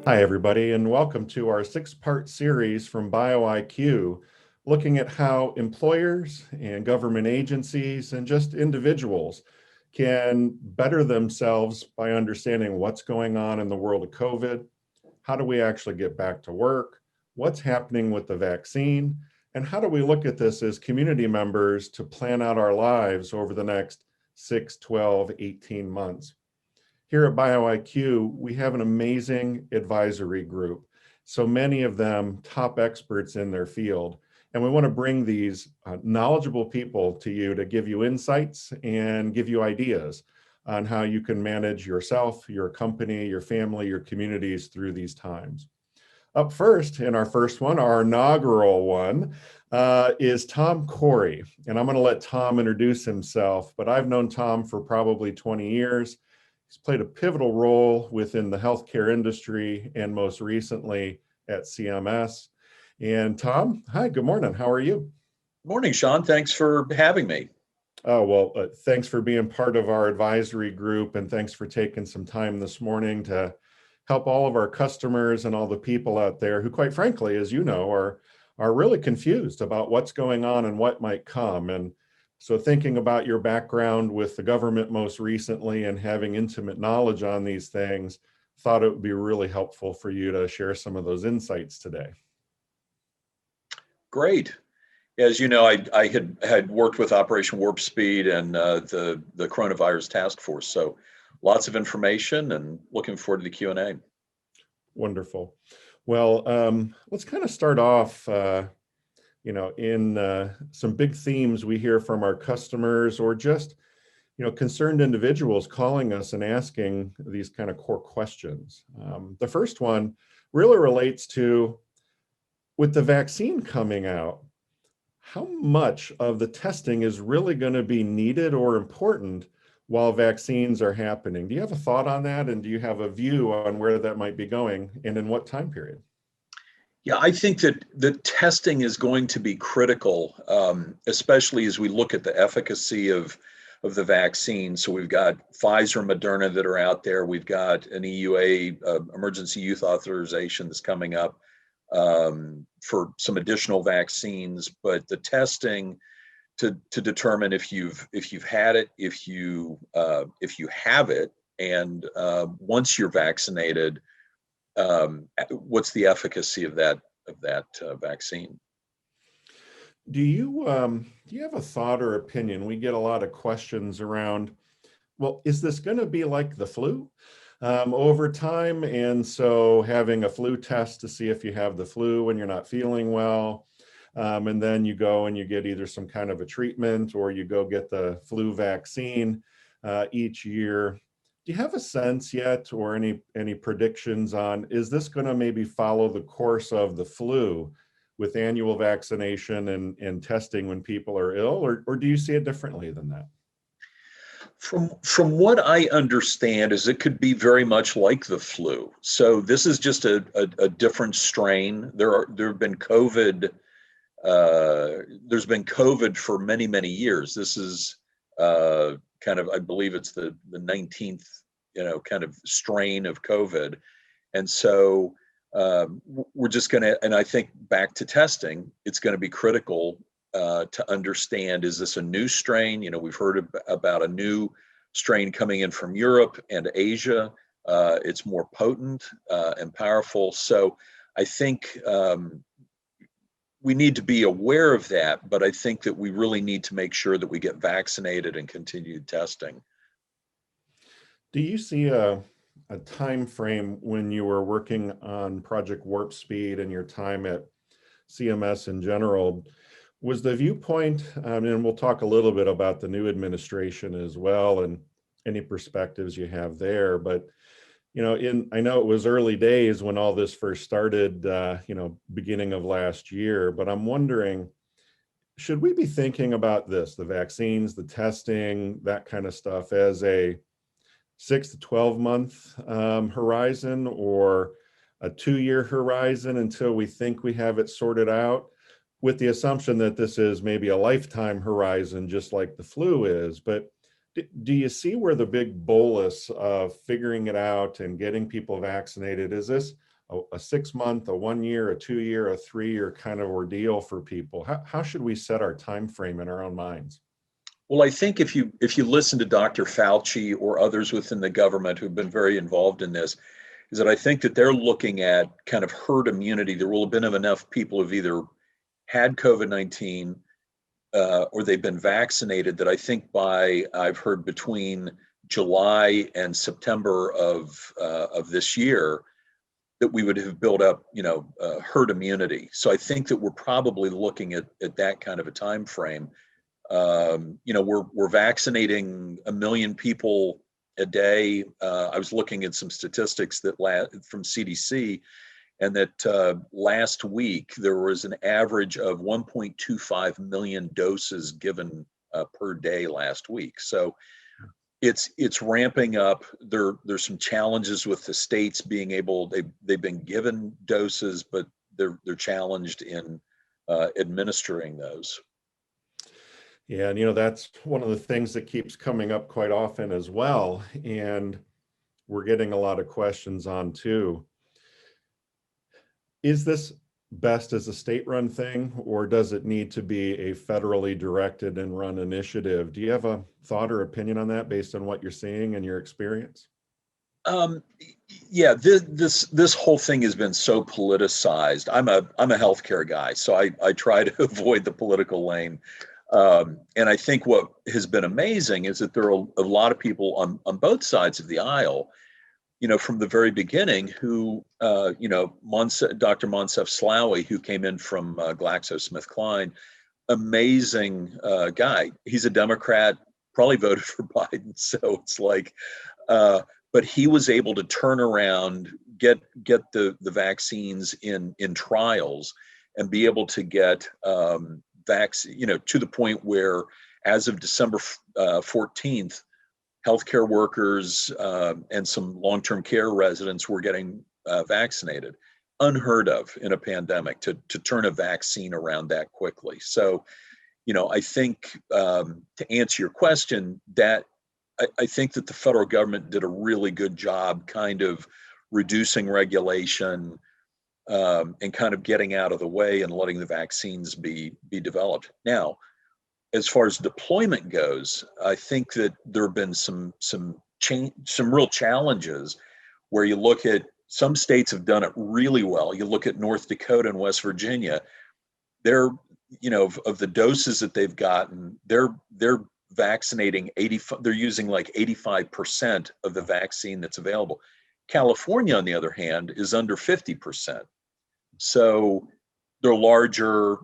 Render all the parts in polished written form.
Hi, everybody, and welcome to our six-part series from BioIQ, looking at how employers and government agencies and just individuals can better themselves by understanding what's going on in the world of COVID. How do we actually get back to work? What's happening with the vaccine? And how do we look at this as community members to plan out our lives over the next 6, 12, 18 months? Here at BioIQ, we have an amazing advisory group. So many of them top experts in their field. And we want to bring these knowledgeable people to you to give you insights and give you ideas on how you can manage yourself, your company, your family, your communities through these times. Up first, in our first one, our inaugural one, is Tom Corey. And I'm going to let Tom introduce himself, but I've known Tom for probably 20 years. He's played a pivotal role within the healthcare industry and most recently at CMS. And Tom, hi, good morning. How are you? Morning, Sean. Thanks for having me. Oh, well, thanks for being part of our advisory group, and thanks for taking some time this morning to help all of our customers and all the people out there who, quite frankly, as you know, are really confused about what's going on and what might come. And so thinking about your background with the government most recently and having intimate knowledge on these things, thought it would be really helpful for you to share some of those insights today. Great. As you know, I had worked with Operation Warp Speed and the coronavirus task force. So lots of information and looking forward to the Q&A. Wonderful. Well, let's kind of start off, in some big themes we hear from our customers or just, concerned individuals calling us and asking these kind of core questions. The first one really relates to, with the vaccine coming out, how much of the testing is really going to be needed or important while vaccines are happening? Do you have a thought on that? And do you have a view on where that might be going and in what time period? Yeah, I think that the testing is going to be critical, especially as we look at the efficacy of the vaccine. So we've got Pfizer and Moderna that are out there. We've got an EUA, emergency use authorization that's coming up for some additional vaccines. But the testing to determine if you've had it, if you have it, and once you're vaccinated, what's the efficacy of that vaccine? Do you have a thought or opinion? We get a lot of questions around, well, is this going to be like the flu over time? And so having a flu test to see if you have the flu when you're not feeling well, and then you go and you get either some kind of a treatment or you go get the flu vaccine each year. Do you have a sense yet or any predictions on, is this going to maybe follow the course of the flu with annual vaccination and testing when people are ill, or do you see it differently than that? From what I understand is it could be very much like the flu. So this is just a different strain. There have been COVID. There's been COVID for many years. This is kind of, I believe it's the 19th kind of strain of COVID, and so we're just going to, and I think back to testing, it's going to be critical to understand, is this a new strain? We've heard about a new strain coming in from Europe and Asia. It's more potent and powerful. So I think we need to be aware of that, but I think that we really need to make sure that we get vaccinated and continue testing. Do you see a time frame when you were working on Project Warp Speed and your time at CMS in general? Was the viewpoint, and we'll talk a little bit about the new administration as well and any perspectives you have there, but I know it was early days when all this first started, beginning of last year, but I'm wondering, should we be thinking about this, the vaccines, the testing, that kind of stuff, as a 6 to 12 month horizon or a 2-year horizon until we think we have it sorted out, with the assumption that this is maybe a lifetime horizon, just like the flu is? But do you see where the big bolus of figuring it out and getting people vaccinated, is this a 6 month, a 1 year, a 2 year, a 3 year kind of ordeal for people? How should we set our time frame in our own minds? Well, I think if you listen to Dr. Fauci or others within the government who've been very involved in this, is that I think that they're looking at kind of herd immunity. There will have been enough people who've either had COVID-19 or they've been vaccinated that I think I've heard between July and September of this year that we would have built up, herd immunity. So I think that we're probably looking at that kind of a time frame. We're vaccinating 1 million people a day. I was looking at some statistics from CDC, and that last week there was an average of 1.25 million doses given per day last week. So it's ramping up. There's some challenges with the states being able. They've been given doses, but they're challenged in administering those. Yeah, and that's one of the things that keeps coming up quite often as well, and we're getting a lot of questions on too. Is this best as a state-run thing, or does it need to be a federally directed and run initiative? Do you have a thought or opinion on that based on what you're seeing and your experience? Yeah, this whole thing has been so politicized. I'm a healthcare guy, so I try to avoid the political lane. And I think what has been amazing is that there are a lot of people on both sides of the aisle, from the very beginning who, Dr. Moncef Slaoui, who came in from GlaxoSmithKline, amazing guy. He's a Democrat, probably voted for Biden. So it's like, but he was able to turn around, get the vaccines in trials, and be able to get vaccine, to the point where, as of December 14th, healthcare workers and some long-term care residents were getting vaccinated. Unheard of in a pandemic to turn a vaccine around that quickly. So, I think to answer your question, that I think that the federal government did a really good job kind of reducing regulation and kind of getting out of the way and letting the vaccines be developed. Now, as far as deployment goes, I think that there have been some real challenges where you look at some states have done it really well. You look at North Dakota and West Virginia, they're, of the doses that they've gotten, they're vaccinating they're using like 85% of the vaccine that's available. California, on the other hand, is under 50%. So they're larger,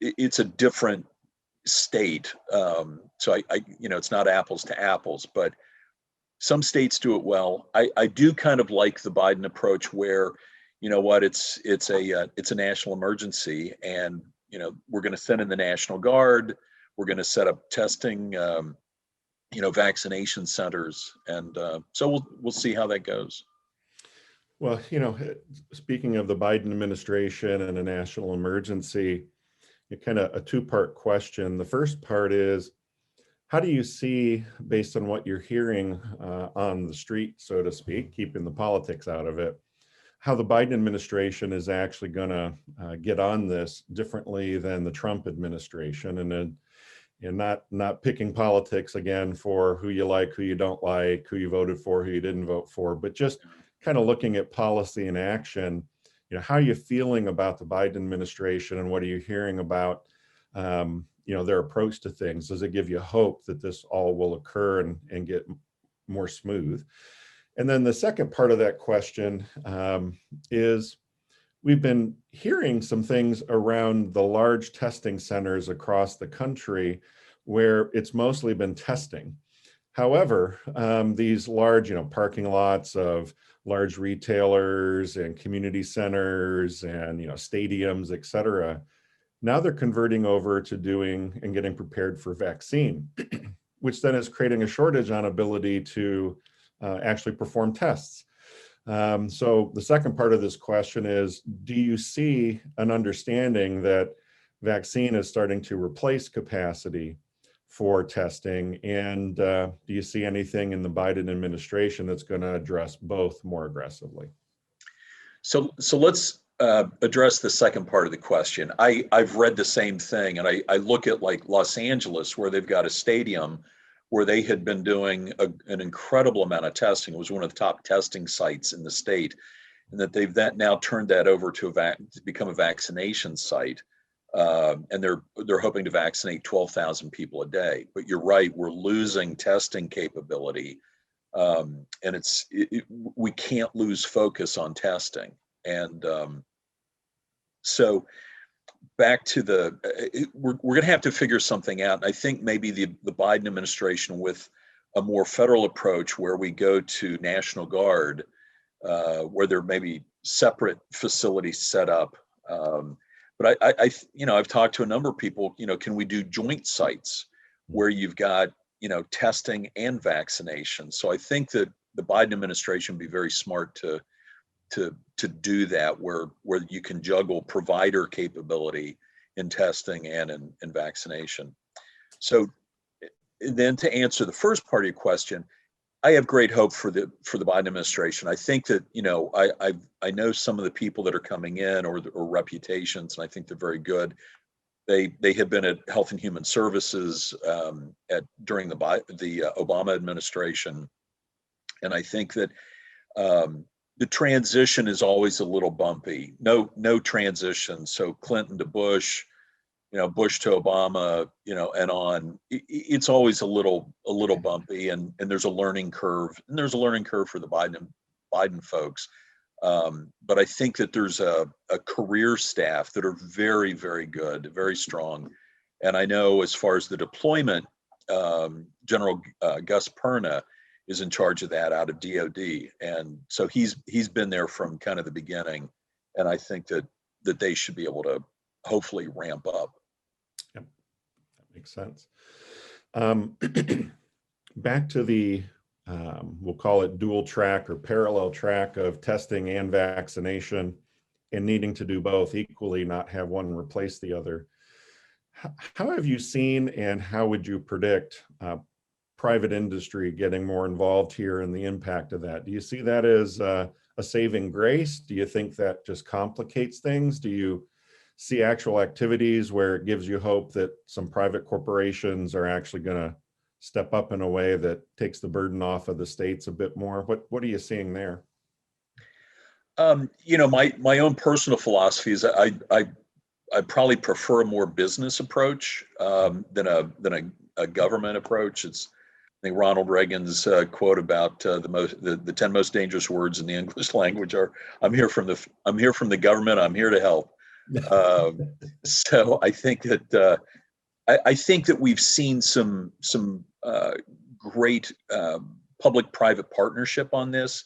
it's a different state. So it's not apples to apples, but some states do it well. I do kind of like the Biden approach where, it's a national emergency, and, we're going to send in the National Guard. We're going to set up testing, vaccination centers. And so we'll see how that goes. Well, speaking of the Biden administration and a national emergency, kind of a two-part question. The first part is, how do you see, based on what you're hearing on the street, so to speak, keeping the politics out of it, how the Biden administration is actually going to get on this differently than the Trump administration, and not picking politics again for who you like, who you don't like, who you voted for, who you didn't vote for, but just kind of looking at policy in action. How are you feeling about the Biden administration, and what are you hearing about, their approach to things? Does it give you hope that this all will occur and get more smooth? And then the second part of that question is, we've been hearing some things around the large testing centers across the country where it's mostly been testing. However, these large, parking lots of large retailers and community centers and, stadiums, et cetera, now they're converting over to doing and getting prepared for vaccine, which then is creating a shortage on ability to actually perform tests. So the second part of this question is, do you see an understanding that vaccine is starting to replace capacity for testing? And do you see anything in the Biden administration that's going to address both more aggressively? So let's address the second part of the question. I've read the same thing, and I look at like Los Angeles, where they've got a stadium where they had been doing an incredible amount of testing. It was one of the top testing sites in the state, and that they've now turned that over to become a vaccination site. And they're hoping to vaccinate 12,000 people a day. But you're right, we're losing testing capability, and we can't lose focus on testing. And so back to we're going to have to figure something out. And I think maybe the Biden administration, with a more federal approach where we go to National Guard, where there may be separate facilities set up. But I've talked to a number of people, can we do joint sites where you've got, testing and vaccination? So I think that the Biden administration would be very smart to do that, where you can juggle provider capability in testing and in vaccination. So then, to answer the first part of your question, I have great hope for the Biden administration. I think that, I know some of the people that are coming in, or reputations, and I think they're very good. They have been at Health and Human Services during the Obama administration, and I think that the transition is always a little bumpy. No transition. So Clinton to Bush, Bush to Obama, and on. It's always a little bumpy, and there's a learning curve, and there's a learning curve for the Biden folks. But I think that there's a career staff that are very, very good, very strong. And I know, as far as the deployment, General Gus Perna is in charge of that out of DOD, and so he's been there from kind of the beginning, and I think that they should be able to hopefully ramp up. Yep, that makes sense. Back to the we'll call it dual track or parallel track of testing and vaccination, and needing to do both equally, not have one replace the other. How have you seen, and how would you predict private industry getting more involved here, and the impact of that? Do you see that as a saving grace? Do you think that just complicates things? Do you see actual activities where it gives you hope that some private corporations are actually going to step up in a way that takes the burden off of the states a bit more? What are you seeing there? My own personal philosophy is I probably prefer a more business approach than a government approach. I think Ronald Reagan's quote about the 10 most dangerous words in the English language are, I'm here from the government, I'm here to help. So I think that I think that we've seen some great public-private partnership on this.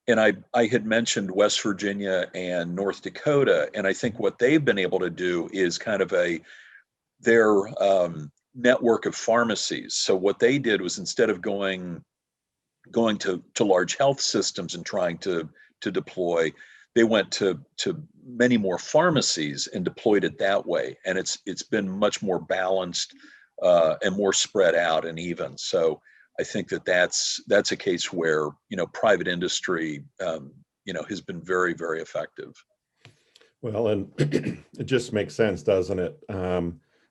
And I had mentioned West Virginia and North Dakota, and I think what they've been able to do is kind of their network of pharmacies. So what they did was, instead of going to large health systems and trying to deploy, they went to many more pharmacies and deployed it that way. And it's been much more balanced and more spread out and even. So I think that that's a case where, private industry, has been very, very effective. Well, and it just makes sense, doesn't it?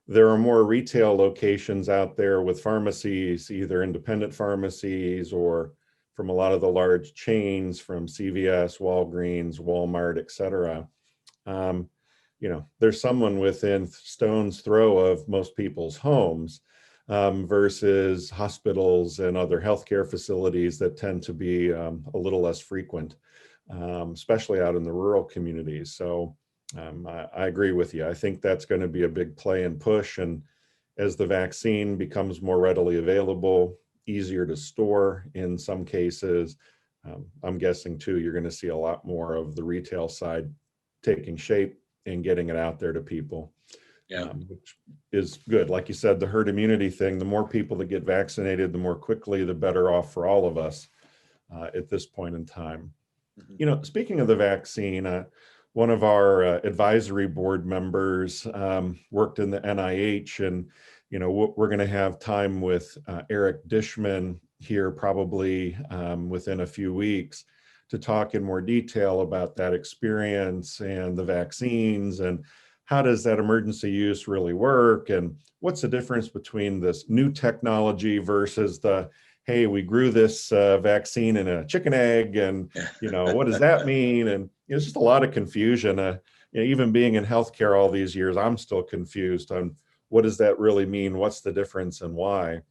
There are more retail locations out there with pharmacies, either independent pharmacies or from a lot of the large chains, from CVS, Walgreens, Walmart, et cetera. There's someone within stone's throw of most people's homes, versus hospitals and other healthcare facilities that tend to be a little less frequent, especially out in the rural communities. So I agree with you. I think that's going to be a big play and push. And as the vaccine becomes more readily available, easier to store in some cases, I'm guessing too, you're going to see a lot more of the retail side taking shape and getting it out there to people. Yeah. Which is good. Like you said, the herd immunity thing, the more people that get vaccinated, the more quickly, the better off for all of us at this point in time. Mm-hmm. Speaking of the vaccine, one of our advisory board members worked in the NIH, and we're going to have time with Eric Dishman here probably within a few weeks to talk in more detail about that experience and the vaccines, and how does that emergency use really work, and what's the difference between this new technology versus the, hey, we grew this vaccine in a chicken egg, and what does that mean? And it's just a lot of confusion. Even being in healthcare all these years, I'm still confused on what does that really mean, what's the difference, and why.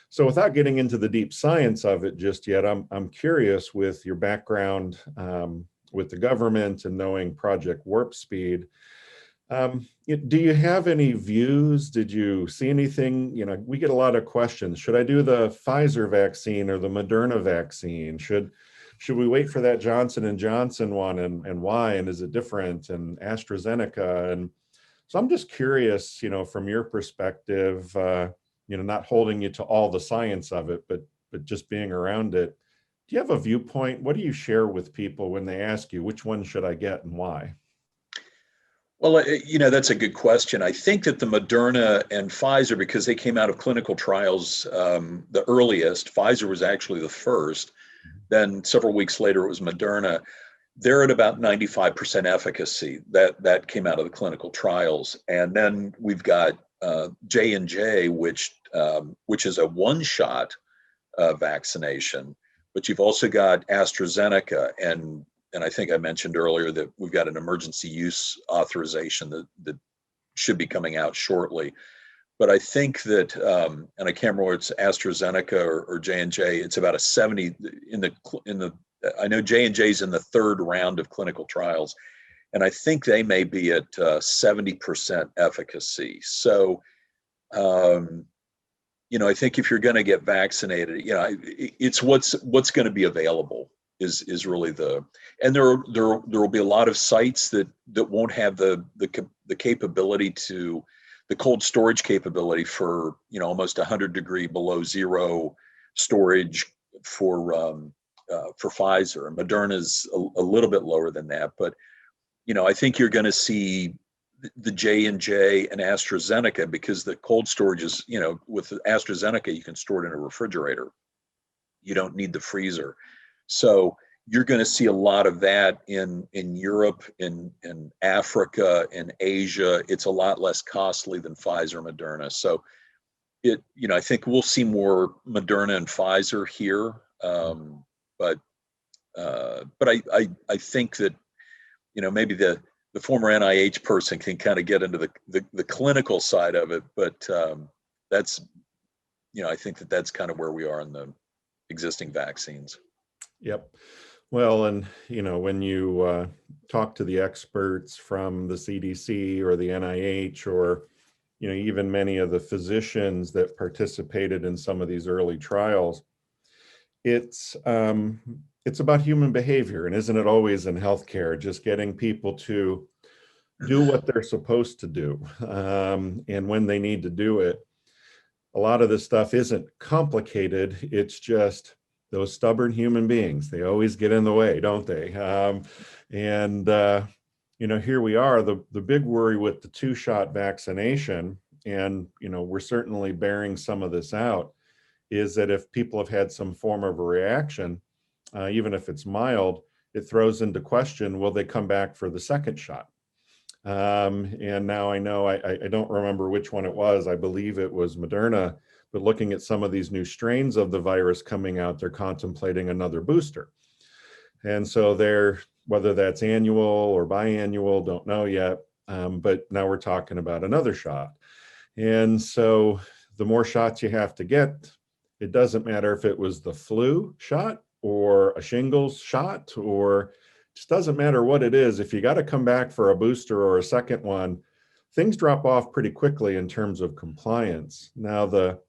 So without getting into the deep science of it just yet, I'm curious, with your background with the government and knowing Project Warp Speed, do you have any views? Did you see anything? We get a lot of questions. Should I do the Pfizer vaccine or the Moderna vaccine? Should we wait for that Johnson and Johnson one, and why? And is it different? And AstraZeneca? And so I'm just curious, from your perspective, not holding you to all the science of it, but just being around it. Do you have a viewpoint? What do you share with people when they ask you, which one should I get and why? Well, that's a good question. I think that the Moderna and Pfizer, because they came out of clinical trials the earliest, Pfizer was actually the first, then several weeks later it was Moderna. They're at about 95% efficacy. That came out of the clinical trials. And then we've got J&J, which is a one-shot vaccination, but you've also got AstraZeneca, and I think I mentioned earlier that we've got an emergency use authorization that should be coming out shortly. But I think that, and I can't remember whether it's AstraZeneca or J&J, it's about a 70 in the. I know J&J's in the third round of clinical trials, and I think they may be at 70% efficacy. So, I think if you're going to get vaccinated, it's what's going to be available is really and there will be a lot of sites that won't have the capability to, the cold storage capability for almost 100 degree below zero storage for Pfizer. And Moderna's a little bit lower than that, but I think you're going to see the J&J and AstraZeneca, because the cold storage is, with AstraZeneca you can store it in a refrigerator. You don't need the freezer. So you're going to see a lot of that in Europe, in Africa, in Asia. It's a lot less costly than Pfizer, Moderna. So I think we'll see more Moderna and Pfizer here. But I think that, maybe the former NIH person can kind of get into the clinical side of it. But that's, I think that's kind of where we are in the existing vaccines. Yep. Well, and when you talk to the experts from the CDC or the NIH, or even many of the physicians that participated in some of these early trials, it's about human behavior, and isn't it always in healthcare, just getting people to do what they're supposed to do, and when they need to do it. A lot of this stuff isn't complicated. It's just those stubborn human beings. They always get in the way, don't they? Here we are. The big worry with the 2-shot vaccination, and we're certainly bearing some of this out, is that if people have had some form of a reaction, even if it's mild, it throws into question, will they come back for the second shot? And now I know, I don't remember which one it was. I believe it was Moderna, but looking at some of these new strains of the virus coming out, they're contemplating another booster. And so whether that's annual or biannual, don't know yet. But now we're talking about another shot. And so the more shots you have to get, it doesn't matter if it was the flu shot or a shingles shot, or just doesn't matter what it is. If you got to come back for a booster or a second one, things drop off pretty quickly in terms of compliance. Now, the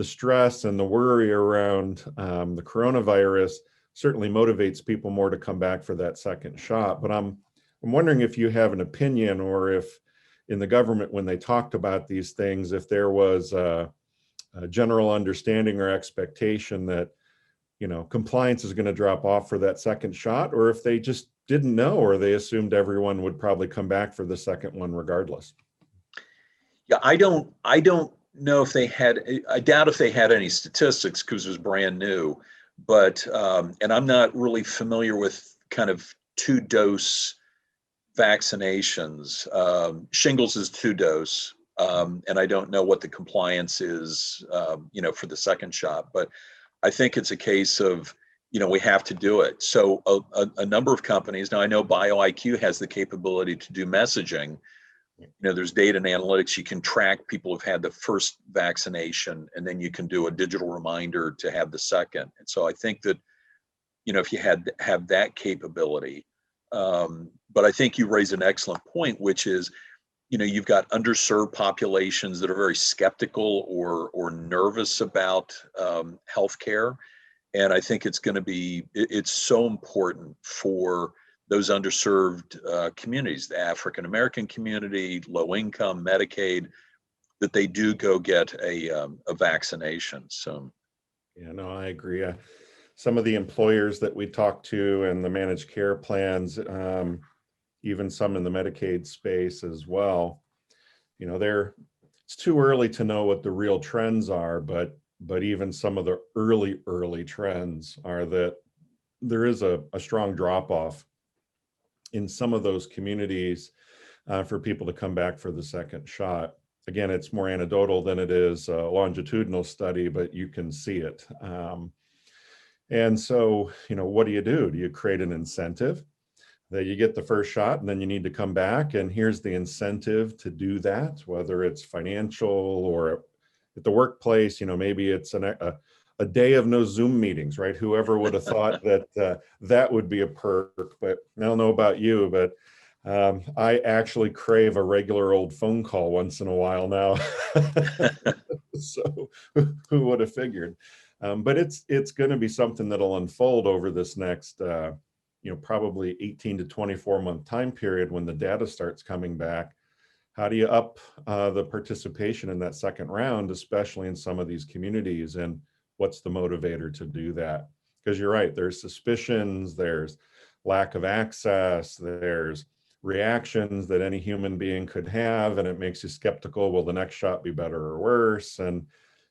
stress and the worry around the coronavirus certainly motivates people more to come back for that second shot. But I'm wondering if you have an opinion, or if in the government, when they talked about these things, if there was a general understanding or expectation that compliance is going to drop off for that second shot, or if they just didn't know, or they assumed everyone would probably come back for the second one regardless. Yeah, I don't know if they had, I doubt if they had any statistics, because it was brand new, but and I'm not really familiar with kind of 2-dose vaccinations. Shingles is 2-dose, and I don't know what the compliance is, for the second shot. But I think it's a case of, we have to do it. So a number of companies now, I know BioIQ has the capability to do messaging. There's data and analytics. You can track people who've had the first vaccination, and then you can do a digital reminder to have the second. And so I think that, if you have that capability, but I think you raise an excellent point, which is, you've got underserved populations that are very skeptical or nervous about healthcare. And I think it's so important for those underserved communities, the African American community, low income, Medicaid, that they do go get a vaccination. So, Yeah, no, I agree. Some of the employers that we talk to and the managed care plans, even some in the Medicaid space as well, it's too early to know what the real trends are, but even some of the early trends are that there is a strong drop off in some of those communities for people to come back for the second shot. Again, it's more anecdotal than it is a longitudinal study, but you can see it. And so, what do? Do you create an incentive that you get the first shot and then you need to come back? And here's the incentive to do that, whether it's financial or at the workplace, maybe it's a day of no Zoom meetings, right? Whoever would have thought that that would be a perk. But I don't know about you, but I actually crave a regular old phone call once in a while now. So who would have figured? But it's going to be something that'll unfold over this next, probably 18 to 24 month time period when the data starts coming back. How do you up the participation in that second round, especially in some of these communities? And what's the motivator to do that? Because you're right, there's suspicions, there's lack of access, there's reactions that any human being could have, and it makes you skeptical. Will the next shot be better or worse? And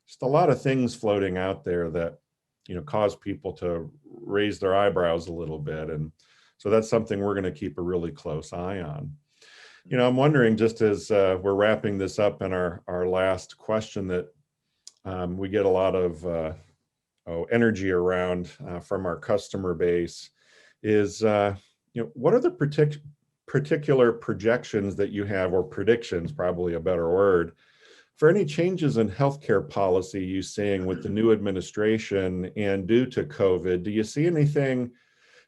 just a lot of things floating out there that cause people to raise their eyebrows a little bit. And so that's something we're going to keep a really close eye on. I'm wondering, just as we're wrapping this up, in our last question that we get a lot of energy around from our customer base is, what are the particular projections that you have, or predictions, probably a better word, for any changes in healthcare policy you seeing with the new administration and due to COVID? Do you see anything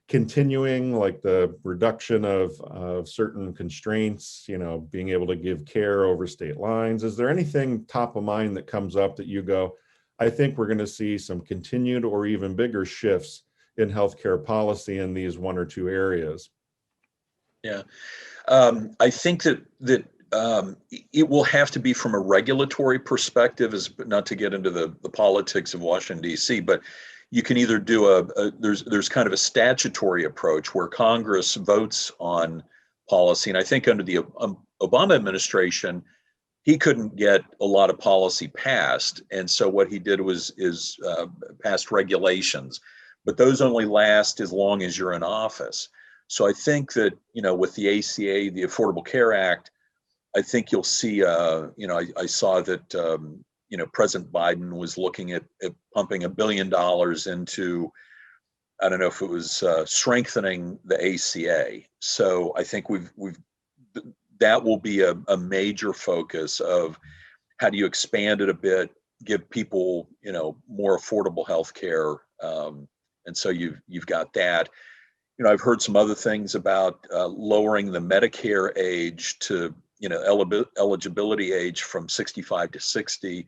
continuing, like the reduction of certain constraints, being able to give care over state lines? Is there anything top of mind that comes up that you go, I think we're going to see some continued or even bigger shifts in healthcare policy in these one or two areas? Yeah, I think that it will have to be from a regulatory perspective, as not to get into the politics of Washington, D.C., but you can either do there's kind of a statutory approach where Congress votes on policy. And I think under the Obama administration, he couldn't get a lot of policy passed. And so what he did is passed regulations, but those only last as long as you're in office. So I think that, with the ACA, the Affordable Care Act, I think you'll see, I saw that, President Biden was looking at pumping $1 billion into, I don't know if it was strengthening the ACA. So I think that will be a major focus of how do you expand it a bit, give people, more affordable health care. And so you've got that. I've heard some other things about lowering the Medicare age to, eligibility age from 65 to 60.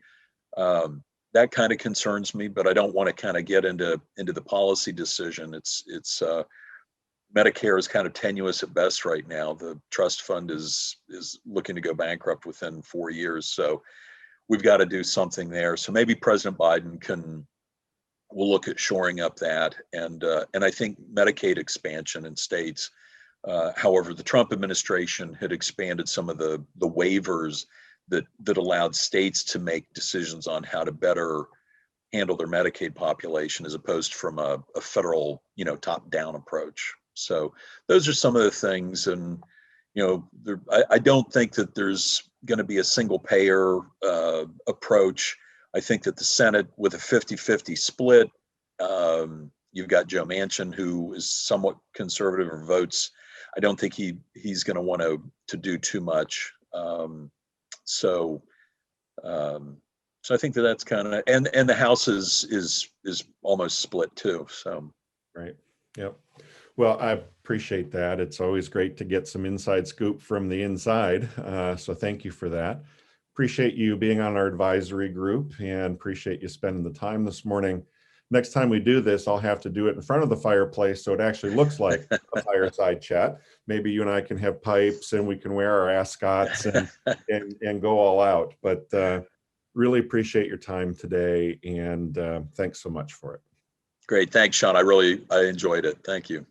That kind of concerns me, but I don't want to kind of get into the policy decision. It's Medicare is kind of tenuous at best right now. The trust fund is looking to go bankrupt within 4 years. So we've got to do something there. So maybe President Biden will look at shoring up that, and I think Medicaid expansion in states. However, the Trump administration had expanded some of the waivers that allowed states to make decisions on how to better handle their Medicaid population as opposed from a federal, top-down approach. So those are some of the things. And, I don't think that there's going to be a single payer approach. I think that the Senate, with a 50-50 split, you've got Joe Manchin, who is somewhat conservative or votes. I don't think he's going to want to do too much. So I think that's kind of, and the House is almost split too. So. Right. Yep. Well, I appreciate that. It's always great to get some inside scoop from the inside. So thank you for that. Appreciate you being on our advisory group and appreciate you spending the time this morning. Next time we do this, I'll have to do it in front of the fireplace so it actually looks like a fireside chat. Maybe you and I can have pipes and we can wear our ascots and go all out. But really appreciate your time today, and thanks so much for it. Great. Thanks, Sean. I enjoyed it. Thank you.